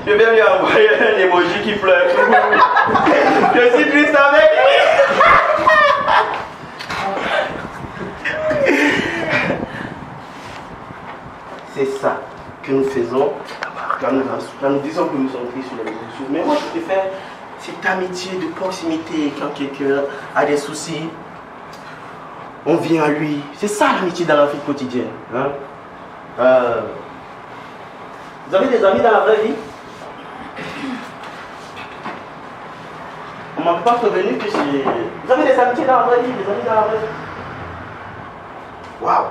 Je vais lui envoyer un emoji qui pleure. Je suis triste avec lui. C'est ça que nous faisons quand nous disons que nous sommes tristes sur les réseaux sociaux. Mais moi, je préfère cette amitié de proximité. Quand quelqu'un a des soucis, on vient à lui. C'est ça l'amitié dans la vie quotidienne. Hein? Vous avez des amis dans la vraie vie? On ne m'a pas prévenu que c'est... Vous avez des amitiés dans la vraie vie? Des amis dans la vraie vie? Waouh!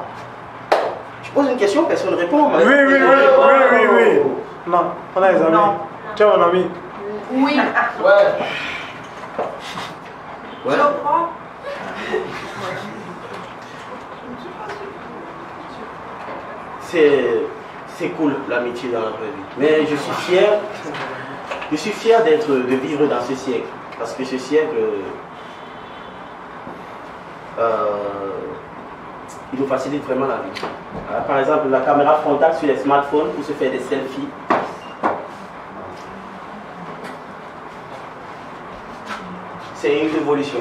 Je pose une question, personne ne répond. Oui. Non, on a des amis. Non. Tu es mon ami? Oui. Ouais. Je crois. C'est cool l'amitié dans la vraie vie. Mais je suis fier de vivre dans ce siècle. Parce que ce siècle, il nous facilite vraiment la vie. Par exemple, la caméra frontale sur les smartphones pour se faire des selfies. C'est une révolution.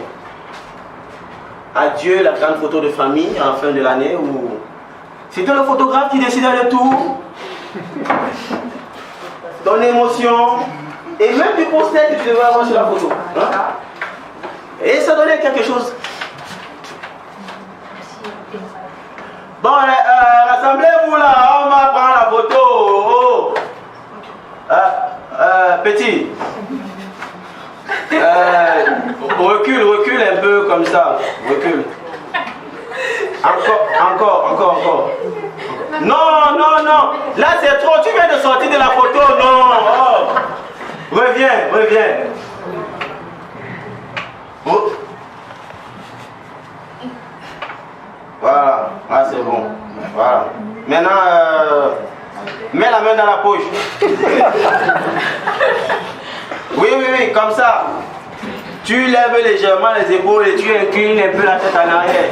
Adieu la grande photo de famille en fin de l'année où c'était le photographe qui décidait de tout. Ton émotion et même du poster que tu devais avoir sur la photo. Hein? Et ça donnait quelque chose. Bon, rassemblez-vous là, on va prendre la photo. Oh. Petit. Recule un peu comme ça. Recule. Encore. Non. Là c'est trop, tu viens de sortir de la photo, non. Oh. Reviens. Oh. Voilà, là c'est bon. Voilà. Maintenant, mets la main dans la poche. Oui, comme ça. Tu lèves légèrement les épaules et tu inclines un peu la tête en arrière.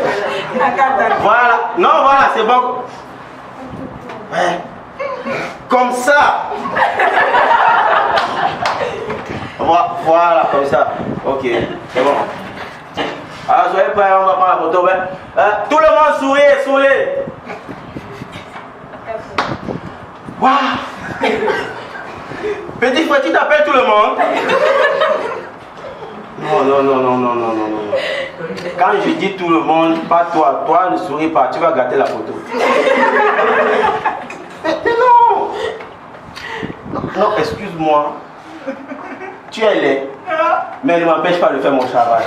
Voilà. Non, voilà, c'est bon. Ouais. Comme ça. Voilà, comme ça. Ok, c'est bon. Alors, soyez prêts, on va prendre la photo. Tout le monde souriez. Waouh. Petit frère, tu t'appelles tout le monde? Non. Quand je dis tout le monde, pas toi. Toi, ne souris pas, tu vas gâter la photo. Mais non. Non, excuse-moi. Tu es laid, mais ne m'empêche pas de faire mon travail.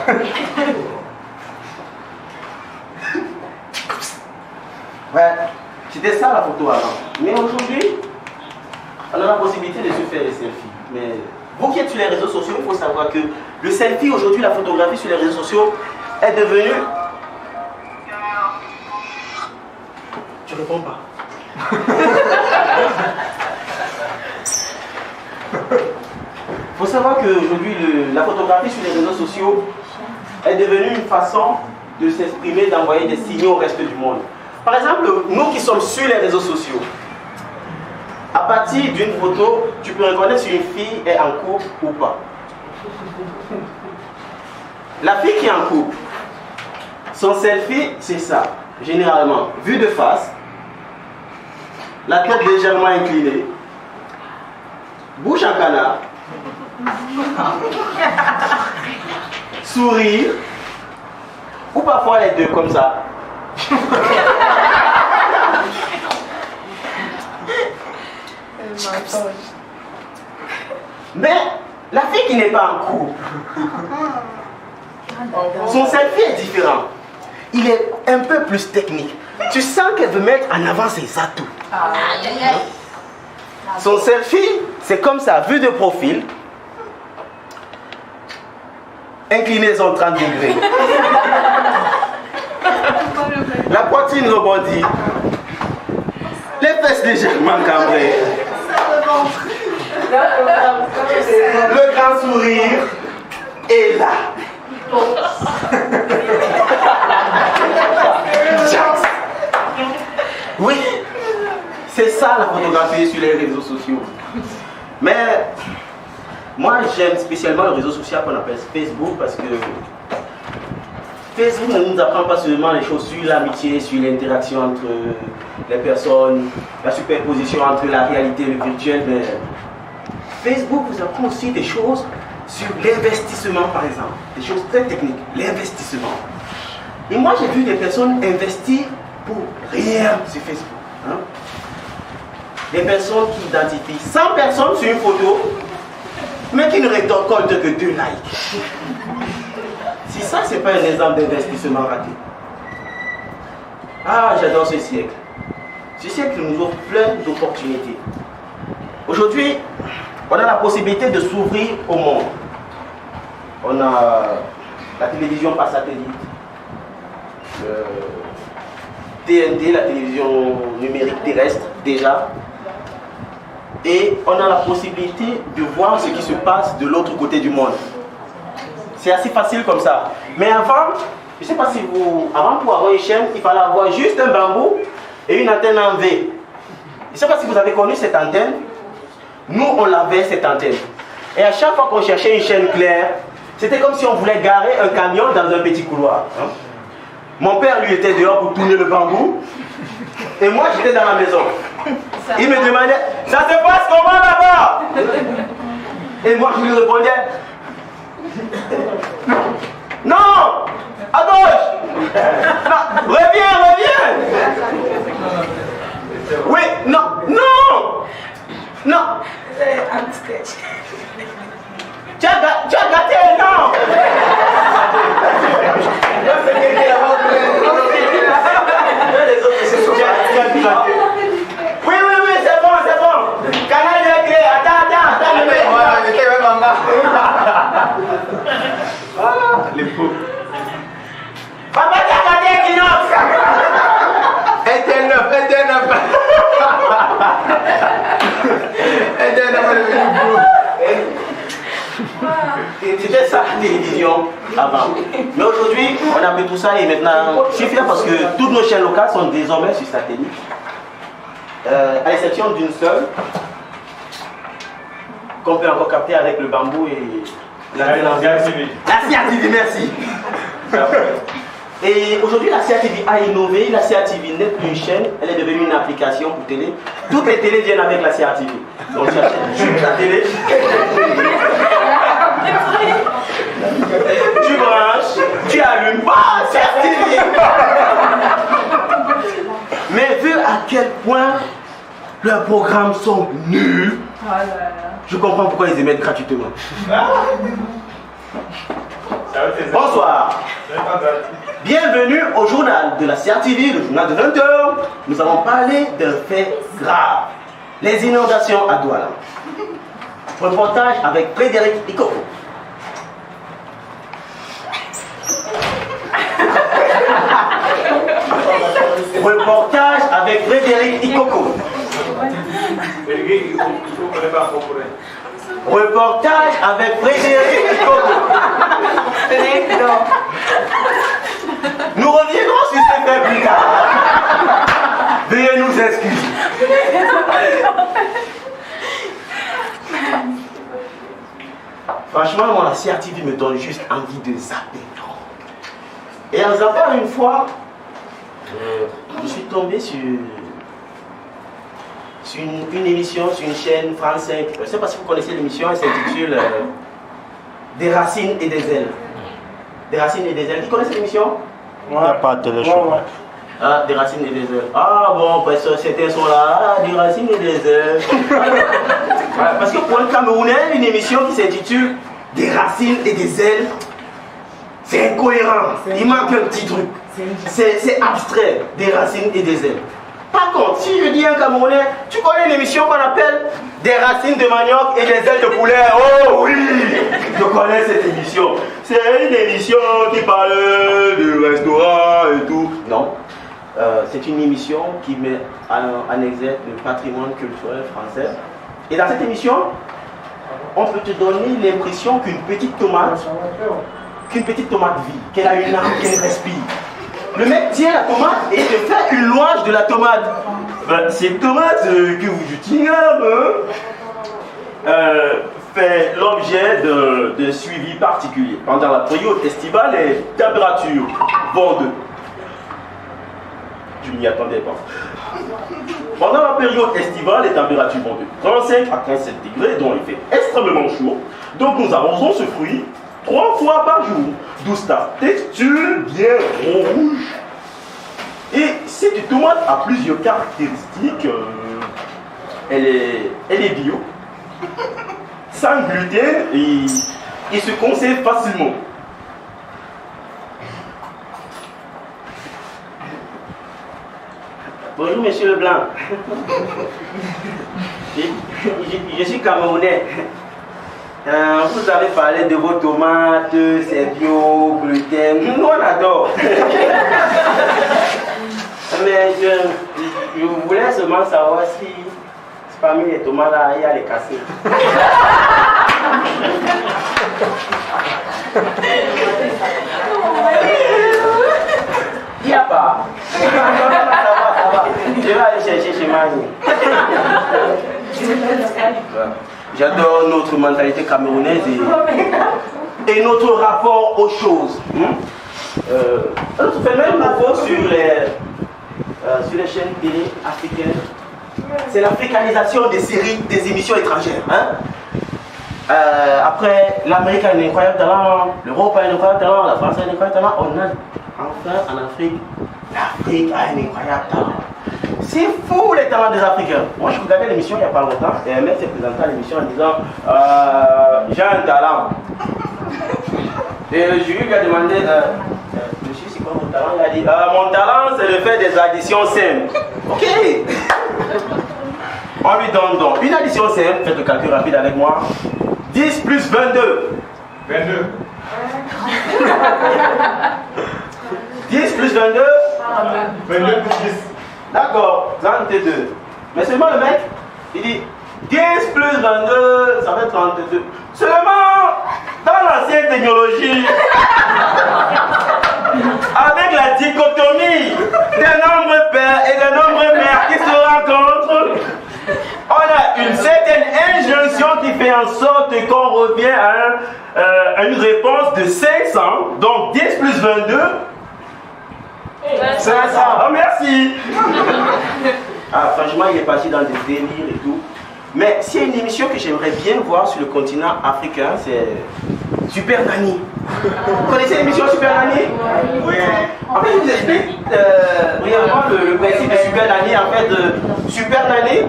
Ouais, c'était ça la photo avant. Mais aujourd'hui, on a la possibilité de se faire des selfies. Mais vous qui êtes sur les réseaux sociaux, il faut savoir que le selfie aujourd'hui, la photographie sur les réseaux sociaux est devenue... Tu réponds pas. Il faut savoir qu'aujourd'hui, la photographie sur les réseaux sociaux est devenue une façon de s'exprimer, d'envoyer des signaux au reste du monde. Par exemple, nous qui sommes sur les réseaux sociaux, à partir d'une photo, tu peux reconnaître si une fille est en couple ou pas. La fille qui est en couple, son selfie, c'est ça. Généralement, vue de face, la tête légèrement inclinée, bouche en canard, sourire, ou parfois les deux comme ça. Mais la fille qui n'est pas en couple, son selfie est différent. Il est un peu plus technique. Tu sens qu'elle veut mettre en avant ses atouts. Son selfie, c'est comme ça, vue de profil, inclinaison 30 degrés. La poitrine rebondit, les fesses légèrement cambrées, le grand sourire est là. Oui, c'est ça la photographie sur les réseaux sociaux. Mais moi, j'aime spécialement le réseau social qu'on appelle Facebook parce que Facebook ne nous apprend pas seulement les choses sur l'amitié, sur l'interaction entre les personnes, la superposition entre la réalité et le virtuel, mais Facebook vous apprend aussi des choses sur l'investissement, par exemple, des choses très techniques, l'investissement. Et moi, j'ai vu des personnes investir pour rien sur Facebook. Hein? Des personnes qui identifient 100 personnes sur une photo, mais qui ne récoltent que 2 likes. Si ça, c'est pas un exemple d'investissement raté. Ah, j'adore ce siècle. Ce siècle nous offre plein d'opportunités. Aujourd'hui, on a la possibilité de s'ouvrir au monde. On a la télévision par satellite, TNT, la télévision numérique terrestre, déjà. Et on a la possibilité de voir ce qui se passe de l'autre côté du monde. C'est assez facile comme ça. Mais avant, je ne sais pas si vous... Avant, pour avoir une chaîne, il fallait avoir juste un bambou et une antenne en V. Je ne sais pas si vous avez connu cette antenne. Nous, on l'avait, cette antenne. Et à chaque fois qu'on cherchait une chaîne claire, c'était comme si on voulait garer un camion dans un petit couloir. Hein? Mon père, lui, était dehors pour tourner le bambou. Et moi, j'étais dans la maison. Il me demandait, ça se passe comment là-bas? Et moi, je lui répondais, non, à gauche. Non, reviens. Oui, non, non. Tu as gâté, non. Oui, c'est bon. Canal de clé, attends. Les pauvres. Papa, t'as gâté Equinox. C'était ça la télévision avant. Mais aujourd'hui, on a mis tout ça et maintenant, je suis fier parce que toutes nos chaînes locales sont désormais sur satellite. À l'exception d'une seule, qu'on peut encore capter avec le bambou et la CRTV. La CRTV, merci. Et aujourd'hui, la CRTV a innové. La CRTV n'est plus une chaîne, elle est devenue une application pour télé. Toutes les télés viennent avec la CRTV. Donc tu achètes juste la télé. Tu branches, tu allumes, CRTV. Mais vu à quel point leurs programmes sont nuls, je comprends pourquoi ils émettent gratuitement. Bonsoir. Bienvenue au journal de la CRTV, le journal de 20h. Nous allons parler d'un fait grave. Les inondations à Douala. Reportage avec Frédéric Ikoko. Reportage avec Frédéric Ikoko. Reportage avec Frédéric Ikoko. Nous reviendrons sur ces faits plus tard. Veuillez nous excuser. Franchement, moi, la CRTV me donne juste envie de zapper. Et en zappant une fois, je suis tombé sur une émission, sur une chaîne France 5. Je ne sais pas si vous connaissez l'émission, elle s'intitule Des racines et des ailes. Des racines et des ailes. Vous connaissez l'émission? Il n'y a pas de téléchoc. Ah, des racines et des ailes. Ah bon, parce que certains sont là, des racines et des ailes. Voilà, parce que pour un Camerounais, une émission qui s'intitule Des racines et des ailes, c'est incohérent. Il manque un petit truc. C'est abstrait, des racines et des ailes. Par contre, si je dis à un Camerounais, tu connais une émission qu'on appelle Des racines de manioc et des ailes de poulet? Oh oui, je connais cette émission. C'est une émission qui parle de restaurants et tout. Non, c'est une émission qui met en exergue le patrimoine culturel français. Et dans cette émission, on peut te donner l'impression qu'une petite tomate vit, qu'elle a une âme, qu'elle respire. Le mec tient la tomate et te fait une louange de la tomate. Ben, c'est une tomate que vous utilisez, hein? fait l'objet de suivi particulier. Pendant la période estivale, les températures vont de... Je n'y attendais pas. Pendant la période estivale, les températures vont de 35 à 37 degrés, dont il fait extrêmement chaud. Donc nous arrosons ce fruit 3 fois par jour, d'où sa texture bien rouge. Et cette tomate a plusieurs caractéristiques. Elle est bio, sans gluten et se conserve facilement. Bonjour Monsieur Leblanc. Je suis Camerounais. Vous avez parlé de vos tomates, c'est bio, gluten. Nous on adore. Mais je voulais seulement savoir si parmi les tomates là, il y a les cassés. Il n'y a pas. Ça va. Je vais aller chercher chez Mani. J'adore notre mentalité camerounaise et notre rapport aux choses. On fait même rapport sur les chaînes télé africaines. C'est l'africanisation des séries, des émissions étrangères. Après, l'Amérique a un incroyable talent, l'Europe a un incroyable talent, la France a un incroyable talent. On a enfin en Afrique, l'Afrique a un incroyable talent. C'est fou les talents des Africains. Moi je regardais l'émission il n'y a pas longtemps, et un mec s'est présenté à l'émission en disant j'ai un talent. Et le jury lui a demandé monsieur, c'est quoi mon talent? Il a dit mon talent c'est de faire des additions simples. Ok. On lui donne donc une addition simple, faites le calcul rapide avec moi. 10 plus 22. 22. 10 plus 22. 22 plus 10. D'accord, 22. Mais seulement le mec, il dit 10 plus 22, ça fait 32. Seulement, dans l'ancienne technologie, avec la dichotomie des nombres pairs et des nombres mères qui se rencontrent, on a une certaine injonction qui fait en sorte qu'on revient à une réponse de 500, donc 10 plus 22. 500. Oh, merci. Franchement, il est parti dans des délires et tout. Mais s'il y a une émission que j'aimerais bien voir sur le continent africain, c'est Super Nani. Vous connaissez l'émission Super Nani? Oui. En fait, je vous explique brièvement le principe de Super Nani. En fait, Super Nani,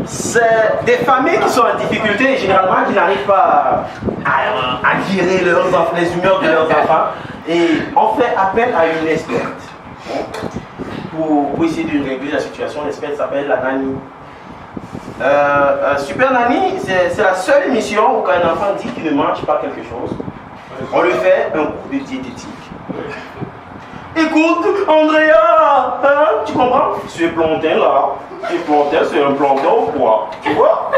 c'est des familles qui sont en difficulté et généralement qui n'arrivent pas à gérer les humeurs de leurs enfants. Et on fait appel à une experte pour essayer de régler la situation. L'experte s'appelle la Nani. Super Nani, c'est la seule émission où quand un enfant dit qu'il ne mange pas quelque chose, on lui fait un cours de diététique. Écoute, Andrea, tu comprends? Ce plantain-là, c'est un plantain au poids, tu vois?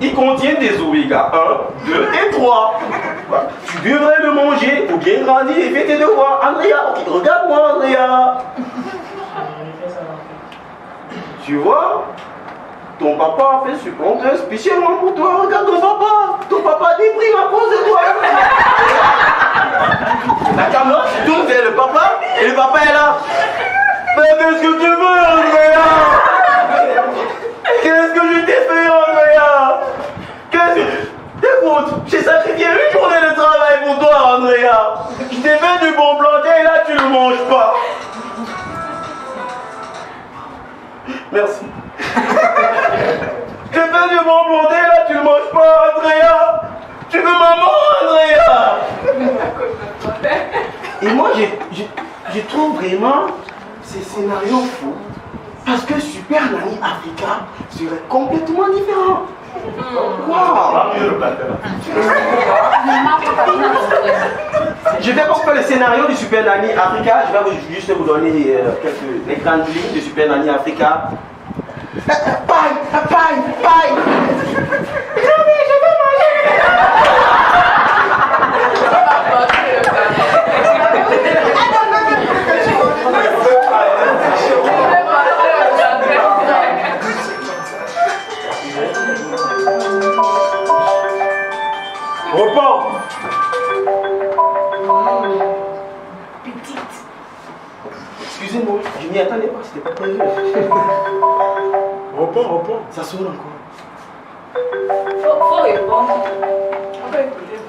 Il contient des oméga 1, 2 et 3. Tu devrais le manger pour bien grandir et faire tes devoirs. Andrea, ok, regarde-moi, Andrea. Tu vois? Ton papa a fait ce plantain spécialement pour toi. Regarde ton papa. Ton papa déprime à cause de toi. La caméra se tourne vers le papa et le papa est là. Mais qu'est-ce que tu veux, Andrea? Qu'est-ce que je t'ai fait, Andrea? Écoute, j'ai sacrifié une journée de travail pour toi, Andrea. Je t'ai fait du bon plantain et là tu ne manges pas. Merci. Je fais du bon plantain, là tu ne manges pas, Andrea. Tu veux maman, Andrea? Et moi, je trouve vraiment ces scénarios fous. Parce que Super Nani Africa serait complètement différent. Waouh! Je vais pas faire le scénario du Super Nani Africa. Je vais juste vous donner les grandes lignes du Super Nani Africa. Paille! Jamais je vais manger! Reprends. Petite. Excusez-moi, je m'y attendais pas, c'était pas prévu. Reprends. Ça sonne encore. Faut répondre. On va écouter.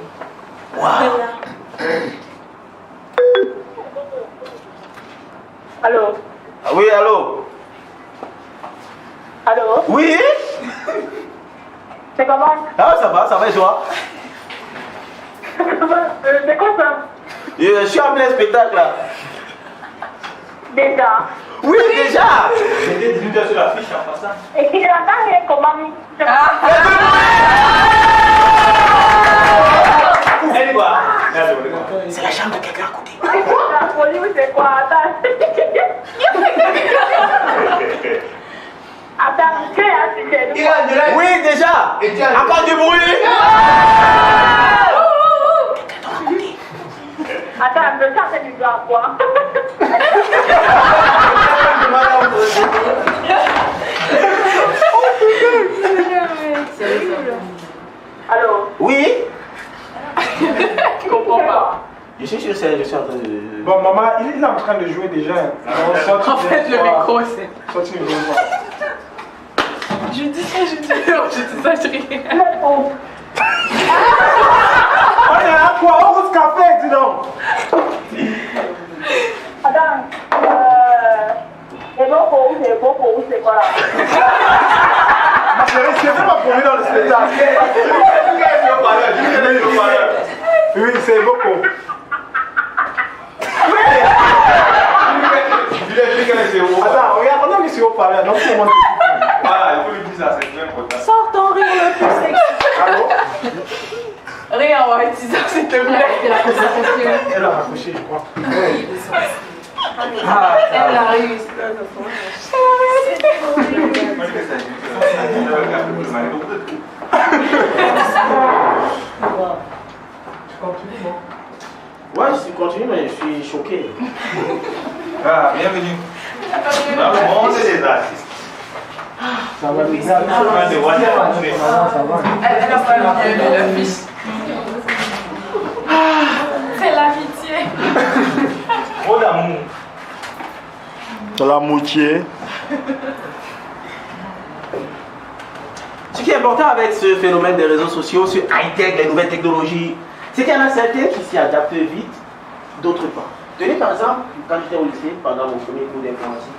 Waouh. Allô? Ah oui, allô? Allô? Oui? C'est comment? Ah, ça va et toi? C'est quoi ça? Je suis en plein spectacle là. Déjà. Oui, déjà! C'était 18h sur la fiche en passant. Et qui n'entend rien comment? Elle est quoi? C'est la chambre de quelqu'un à côté. La folie ou c'est quoi? Attends. Attends, tu es assis. Oui, déjà! Encore du bruit! Attends, je chante du doigt à quoi? Allô? Oui? Je comprends pas. Je suis sur scène, je suis en train de... Bon, maman, il est en train de jouer déjà. En fait, le micro, c'est. Sorti le micro. Je dis ça, je ris. On est à quoi? On roule café, dis donc. Attends, c'est beaucoup, c'est quoi là? Ma chérie, c'est vraiment pour lui dans le spectacle. Oui, c'est beaucoup. Attends, regarde, on a mis sur haut-parleur, donc c'est mon. Voilà, il faut lui dire ça, c'est très important. Sors ton rire le plus sexy. Allô? Rien, on va utiliser ça, s'il te plaît. Elle a raccroché, je crois. Elle arrive. Tu continues, bon? Ouais, je continue, mais je suis choqué. Ah, bienvenue. Dans le monde des artistes. Ça va, les gars. de voir Ça va. Elle a pas le fiche. C'est l'amitié. Trop d'amour. De la moitié. Ce qui est important avec ce phénomène des réseaux sociaux, ce high-tech, les nouvelles technologies, c'est qu'il y en a certains qui s'y adaptent vite, d'autres pas. Tenez par exemple, quand j'étais au lycée, pendant mon premier cours d'informatique,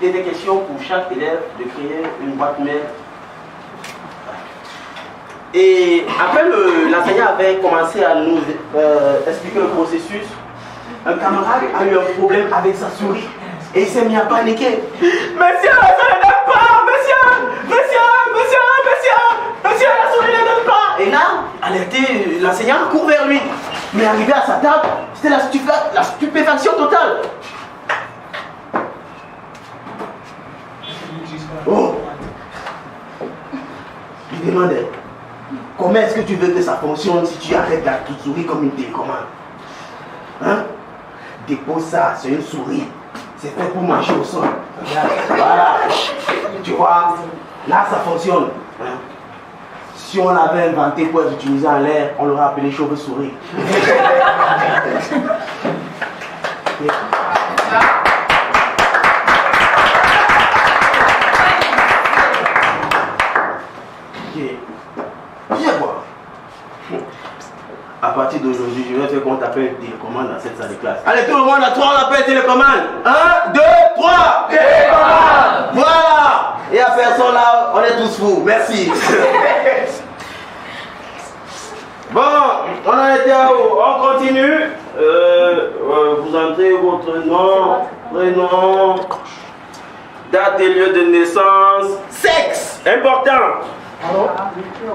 il était question pour chaque élève de créer une boîte mail. Et après, l'enseignant avait commencé à nous expliquer le processus. Un camarade a eu un problème avec sa souris et il s'est mis à paniquer. Monsieur, ça ne donne pas! Monsieur, la souris ne donne pas! Et là, l'enseignant court vers lui. Mais arrivé à sa table, c'était la stupéfaction totale. Oh! Il demandait, comment est-ce que tu veux que ça fonctionne si tu arrêtes la souris comme une télécommande? Hein? Dépose ça sur une souris. C'est fait pour marcher au sol. Voilà. Tu vois, là ça fonctionne. Hein? Si on l'avait inventé pour être utilisé en l'air, on l'aurait appelé chauve-souris. Viens voir. À partir d'aujourd'hui, je vais faire qu'on t'appelle télécommande dans cette salle de classe. Allez, tout le monde à 3, on appelle télécommande. 1, 2, 3. Télécommande. Voilà. Et à personne là, on est tous fous. Merci. Bon, on en était à où? On continue. Vous entrez votre nom, prénom, date et lieu de naissance, sexe. Important.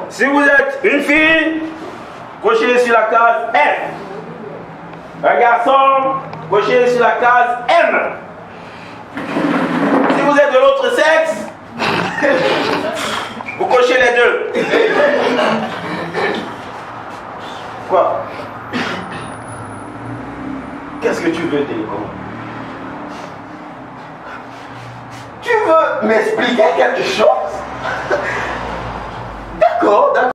Si vous êtes une fille, cochez sur la case F. Un garçon, cochez sur la case M. Si vous êtes de l'autre sexe, vous cochez les deux. Quoi? Qu'est-ce que tu veux, télécommande? Tu veux m'expliquer quelque chose? D'accord, d'accord.